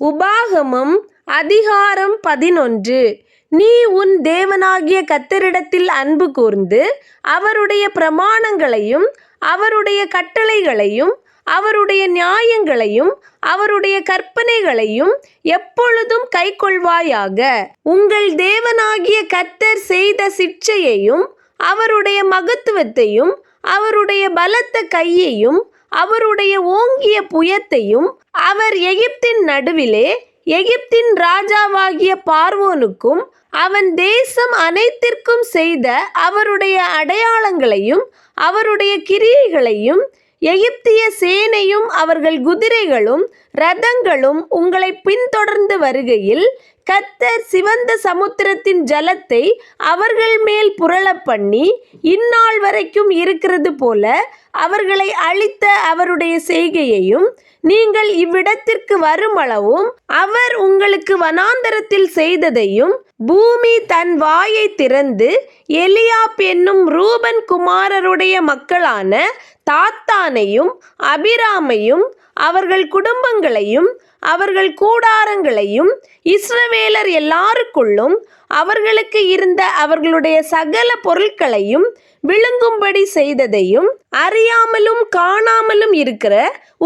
உபாகமம் அதிகாரம் 11. நீ உன் தேவனாகிய கர்த்தரிடத்தில் அன்பு கூர்ந்து அவருடைய பிரமாணங்களையும் அவருடைய கட்டளைகளையும் அவருடைய நியாயங்களையும் அவருடைய கற்பனைகளையும் எப்பொழுதும் கைக்கொள்வாயாக. உங்கள் தேவனாகிய கர்த்தர் செய்த சிட்சையையும் அவருடைய மகத்துவத்தையும் அவருடைய பலத்த கையையும் அவருடைய ஓங்கிய புயத்தையும் அவர் எகிப்தின் நடுவிலே எகிப்தின் ராஜாவாகிய பார்வோனுக்கும் அவன் தேசம் அனைத்திற்கும் செய்த அவருடைய அடையாளங்களையும் அவருடைய கிரியைகளையும் எகிப்திய சேனையும் அவர்கள் குதிரைகளும் இரதங்களும் உங்களை பின்தொடர்ந்து வருகையில் கர்த்தர் சிவந்த சமுத்திரத்தின் ஜலத்தை அவர்கள் மேல் புரளப் பண்ணி இந்நாள் வரைக்கும் இருக்கிறது போல அவர்களை அழித்த அவருடைய செய்கையையும் நீங்கள் இவ்விடத்திற்கு வருமளவும் அவர் உங்களுக்கு வனாந்தரத்தில் செய்ததையும் பூமி தன் வாயை திறந்து எலியாப் என்னும் ரூபன் குமாரருடைய மக்களான தாத்தானையும் அபிராமையும் அவர்கள் குடும்பங்களையும் அவர்கள் கூடாரங்களையும் இஸ்ரவேலர் எல்லாருக்குள்ளும் அவர்களுக்கு இருந்த அவர்களுடைய சகல பொருட்களையும் விழுங்கும்படி செய்ததையும் அறியாமலும் காணாமலும் இருக்கிற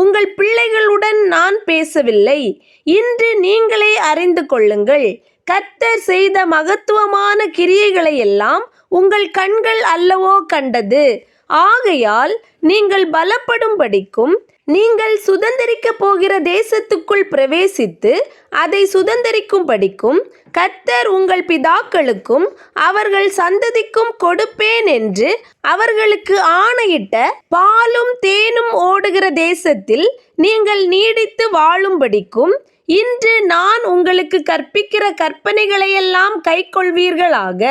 உங்கள் பிள்ளைகளுடன் நான் பேசவில்லை. இன்று நீங்களே அறிந்து கொள்ளுங்கள். கர்த்தர் செய்த மகத்துவமான கிரியைகளை எல்லாம் உங்கள் கண்கள் அல்லவோ கண்டது. ஆகையால் நீங்கள் பலப்படும்படிக்கும் நீங்கள் சுதந்தரிக்கப் போகிற தேசத்துக்குள் பிரவேசித்து அதை சுதந்தரிக்கும்படிக்கும் கர்த்தர் உங்கள் பிதாக்களுக்கும் அவர்கள் சந்ததிக்கும் கொடுப்பேன் என்று அவர்களுக்கு ஆணையிட்ட பாலும் தேனும் ஓடுகிற தேசத்தில் நீங்கள் நீடித்து வாழும்படிக்கும் இன்று நான் உங்களுக்கு கற்பிக்கிற கற்பனைகளையெல்லாம் கைக்கொள்வீர்களாக.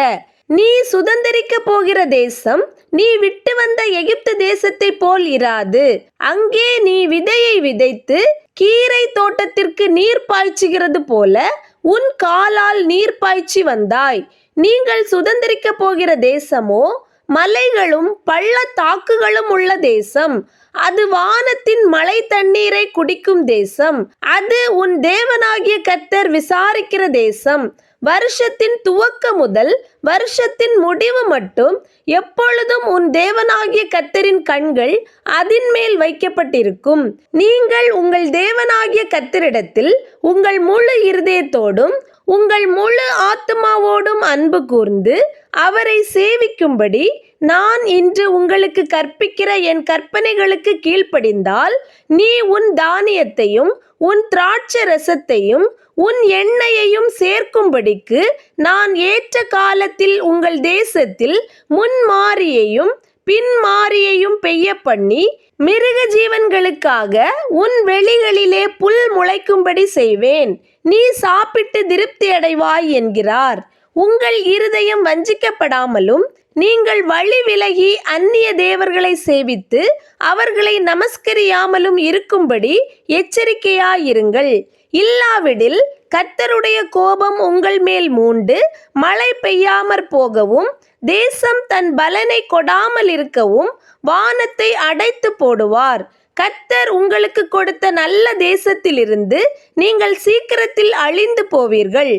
நீ சுதந்தரிக்கப் போகிற தேசம் நீ விட்டு வந்த எகிப்து தேசத்தை போல் இராது. அங்கே நீ விதையை விதைத்து கீரை தோட்டத்திற்கு நீர் பாய்ச்சுகிறது போல உன் காலால் நீர் பாய்ச்சி வந்தாய். நீங்கள் சுதந்தரிக்கப் போகிற தேசமோ மலைகளும் பள்ளத்தாக்குகளும் உள்ள தேசம். அது வானத்தின் மழை தண்ணீரை குடிக்கும் தேசம். அது உன் தேவனாகிய கர்த்தர் விசாரிக்கிற தேசம். வருஷத்தின் துவக்க முதல் வருஷத்தின் முடிவு மட்டும் எப்பொழுதும் உன் தேவனாகிய கர்த்தரின் கண்கள் அதின் மேல் வைக்கப்பட்டிருக்கும். நீங்கள் உங்கள் தேவனாகிய கர்த்தரிடத்தில் உங்கள் முழு இருதயத்தோடும் உங்கள் முழு ஆத்துமாவோடும் அன்பு கூர்ந்து அவரை சேவிக்கும்படி நான் இன்று உங்களுக்கு கற்பிக்கிற என் கற்பனைகளுக்கு கீழ்ப்படிந்தால் நீ உன் தானியத்தையும் உன் திராட்சை ரசத்தையும் உன் எண்ணெயையும் சேர்க்கும்படிக்கு நான் ஏற்ற காலத்தில் உங்கள் தேசத்தில் முன்மாரியையும் பின்மாரியையும் பெய்ய பண்ணி மிருக ஜீவன்களுக்காக உன் வெளிகளிலே புல் முளைக்கும்படி செய்வேன். நீ சாப்பிட்டு திருப்தி அடைவாய் என்கிறார். உங்கள் இருதயம் வஞ்சிக்கப்படாமலும் நீங்கள் வழி விலகி அந்நிய தேவர்களை சேவித்து அவர்களை நமஸ்கரியாமலும் இருக்கும்படி எச்சரிக்கையாயிருங்கள். இல்லாவிடில் கர்த்தருடைய கோபம் உங்கள் மேல் மூண்டு மழை பெய்யாமற் போகவும் தேசம் தன் பலனை கொடாமல் இருக்கவும் வானத்தை அடைத்து போடுவார். கர்த்தர் உங்களுக்கு கொடுத்த நல்ல தேசத்திலிருந்து நீங்கள் சீக்கிரத்தில் அழிந்து போவீர்கள்.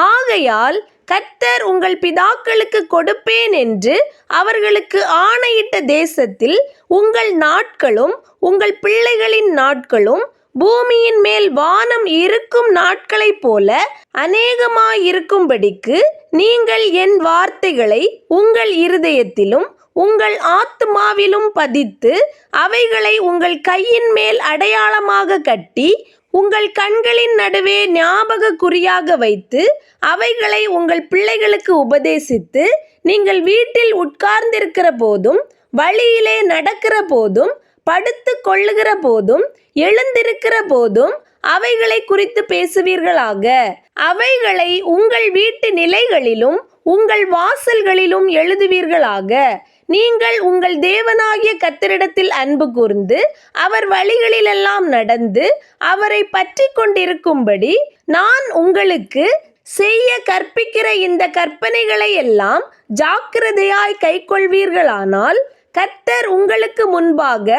ஆகையால் கர்த்தர் உங்கள் பிதாக்களுக்கு கொடுப்பேன் என்று அவர்களுக்கு ஆணையிட்ட தேசத்தில் உங்கள் நாட்களும் உங்கள் பிள்ளைகளின் நாட்களும் பூமியின் மேல் வானம் இருக்கும் நாட்களைப் போல அநேகமாயிருக்கும்படிக்கு நீங்கள் என் வார்த்தைகளை உங்கள் இருதயத்திலும் உங்கள் ஆத்துமாவிலும் பதித்து அவைகளை உங்கள் கையின் மேல் அடையாளமாக கட்டி உங்கள் கண்களின் நடுவே ஞாபக குறியாக வைத்து அவைகளை உங்கள் பிள்ளைகளுக்கு உபதேசித்து நீங்கள் வீட்டில் உட்கார்ந்திருக்கிற போதும் வழியிலே நடக்கிற போதும் படுத்து கொள்ளுகிற போதும் எழுந்திருக்கிற போதும் அவைகளை குறித்து பேசுவீர்களாக. அவைகளை உங்கள் வீட்டு நிலைகளிலும் உங்கள் வாசல்களிலும் எழுதுவீர்களாக. நீங்கள் உங்கள் தேவனாகிய கர்த்தரிடத்தில் அன்பு கூர்ந்து அவர் வழிகளிலெல்லாம் நடந்து அவரை பற்றி கொண்டிருக்கும்படி நான் உங்களுக்கு செய்ய கற்பிக்கிற இந்த கற்பனைகளை எல்லாம் ஜாக்கிரதையாய் கைக்கொள்வீர்களானால் கர்த்தர் உங்களுக்கு முன்பாக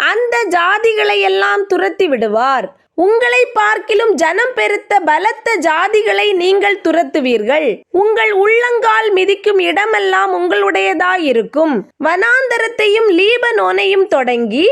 அந்த ஜாதிகளை எல்லாம் துரத்தி விடுவார். உங்களை பார்க்கிலும் ஜனம் பெருத்த பலத்த ஜாதிகளை நீங்கள் துரத்துவீர்கள். உங்கள் உள்ளங்கால் மிதிக்கும் இடமெல்லாம் உங்களுடையதாயிருக்கும். வனாந்தரத்தையும் லீபனோனையும் தொடங்கி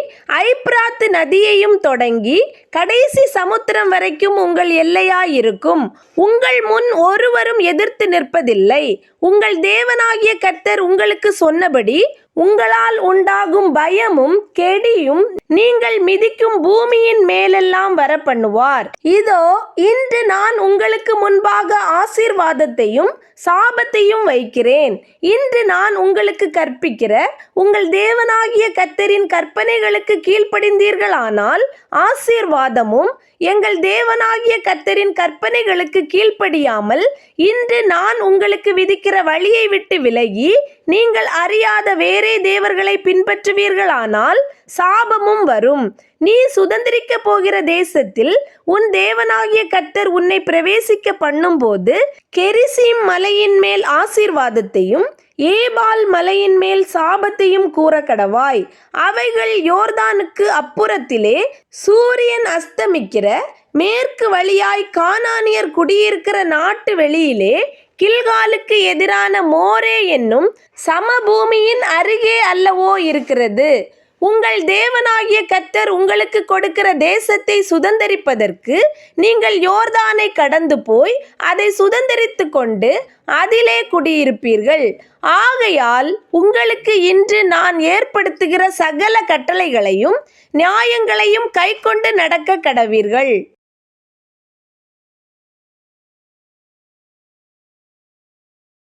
ஐப்ராத்து நதியையும் தொடங்கி கடைசி சமுத்திரம் வரைக்கும் உங்கள் எல்லையாயிருக்கும். உங்கள் முன் ஒருவரும் எதிர்த்து நிற்பதில்லை. உங்கள் தேவனாகிய கர்த்தர் உங்களுக்கு சொன்னபடி உங்களால் உண்டாகும் பயமும் கெடியும் நீங்கள் மிதிக்கும் பூமியின் மேலெல்லாம் வரப்பண்ணுவார். இதோ, இன்று நான் உங்களுக்கு முன்பாக ஆசீர்வாதத்தையும் சாபத்தையும் வைக்கிறேன். இன்று நான் உங்களுக்கு கற்பிக்கிற உங்கள் தேவனாகிய கர்த்தரின் கற்பனைகளுக்கு கீழ்ப்படிந்தீர்களானால் ஆசீர்வாதமும், எங்கள் தேவனாகிய கர்த்தரின் கற்பனைகளுக்கு கீழ்ப்படியாமல் இன்று நான் உங்களுக்கு விதிக்கிற வழியை விட்டு விலகி நீங்கள் அறியாத வேறே தேவர்களை பின்பற்றுவீர்களானால் சாபமும் வரும். நீ சுதந்திரிக்க போகிற தேசத்தில் உன் தேவனாகிய கர்த்தர் உன்னை பிரவேசிக்க பண்ணும்போது கெரிசீம் மலையின் மேல் ஆசீர்வாதத்தையும் ஏபால் மலையின் மேல் சாபத்தையும் கூற கடவாய். அவைகள் யோர்தானுக்கு அப்புறத்திலே சூரியன் அஸ்தமிக்கிற மேற்கு வழியாய் கானானியர் குடியிருக்கிற நாட்டு வெளியிலே கில்காலுக்கு எதிரான மோரே என்னும் சமபூமியின் அருகே அல்லவோ இருக்கிறது. உங்கள் தேவனாகிய கர்த்தர் உங்களுக்கு கொடுக்கிற தேசத்தை சுதந்தரிப்பதற்கு நீங்கள் யோர்தானை கடந்து போய் அதை சுதந்தரித்து கொண்டு அதிலே குடியிருப்பீர்கள். ஆகையால் உங்களுக்கு இன்று நான் ஏற்படுத்துகிற சகல கட்டளைகளையும் நியாயங்களையும் கைக்கொண்டு நடக்க கடவீர்கள்.